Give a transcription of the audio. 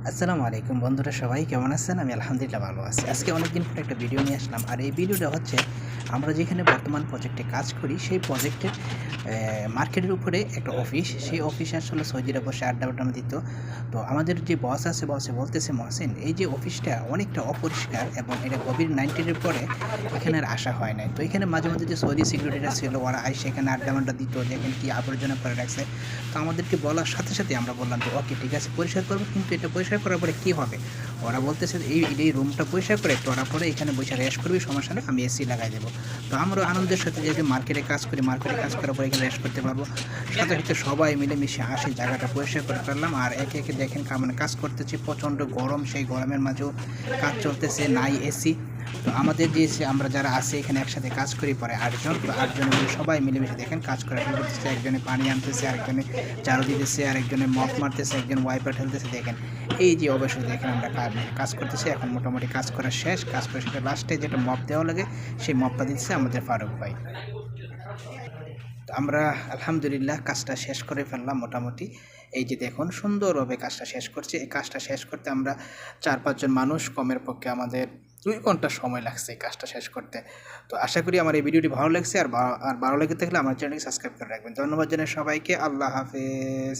আসসালামু আলাইকুম বন্ধুরা, সবাই কেমন আছেন? আমি আলহামদুলিল্লাহ ভালো আছি। আজকে অনেকদিন পরে একটা ভিডিও নিয়ে আসলাম, আর এই ভিডিওটা হচ্ছে আমরা যেখানে বর্তমান প্রজেক্টে কাজ করি সেই প্রজেক্টের মার্কেটের উপরে একটা অফিস। সেই অফিসে আসলে সৌদিরা বসে আড্ডা দিত। তো আমাদের যে বস আছে, বসে বলতেছে, মহসিন, এই যে অফিসটা অনেকটা অপরিষ্কার এবং এটা কোভিড-19-এর পরে এখানে আর আসা হয় নাই। তো এখানে মাঝে মাঝে যে সৌদি সিকিউরিটিরা ছিল, ওরা আইসে এখানে আড্ডা দিত, দেখেন কি আবর্জনা করে রাখছে। তো আমাদেরকে বলার সাথে সাথে আমরা বললাম যে ওকে ঠিক আছে, পরিষ্কার করবো, কিন্তু এটা পরিষ্কার করার পরে কী হবে? ওরা বলতেছে এই রুমটা পরিষ্কার করে তোরা পরে এখানে বসে রেস্ট করবি, সমস্যা নেই, আমি এসি লাগাই দেবো। তো আমরা আনন্দের সাথে যেহেতু মার্কেটে কাজ করি, মার্কেটে কাজ করার পরে এখানে রেস্ট করতে পারবো। সাথে সাথে সবাই মিলেমিশে আসি, জায়গাটা পরিষ্কার করে ফেললাম। আর একে একে দেখেন কেমন কাজ করতেছি, প্রচণ্ড গরম, সেই গরমের মাঝেও কাজ চলতেছে, নাই এসি। তো আমাদের যে আমরা যারা আছি এখানে একসাথে কাজ করি পরে 8 জন, তো 8 জনের মিলে সবাই মিলেমিশে দেখেন কাজ করে করতেছে। একজনে পানি আনতেছে, আরেকজনে ঝাড়ু দিতেছে, আরেকজনে মপ মারতেছে, একজন ওয়াইপার ঠেলতেছে। দেখেন এই যে অবশ্যই দেখেন আমরা কাজ করতেছি। এখন মোটামুটি কাজ করা শেষ। কাজ করে সেটা লাস্টে যেটা মপ দেওয়া লাগে সেই মপটা দিচ্ছে আমাদের ফারুক ভাই। তো আমরা আলহামদুলিল্লাহ কাজটা শেষ করে ফেললাম মোটামুটি। এই যে দেখুন সুন্দরভাবে কাজটা শেষ করছি। এই কাজটা শেষ করতে আমরা 4-5 জন মানুষ, কমের পক্ষে আমাদের 2 ঘন্টা সময় লাগছে এই কাজটা শেষ করতে। তো আশা করি আমার এই ভিডিওটি ভালো লাগছে। আর ভালো লেগে থাকলে আমার চ্যানেলটি সাবস্ক্রাইব করে রাখবেন। ধন্যবাদ জানাই সবাইকে। আল্লাহ হাফেজ।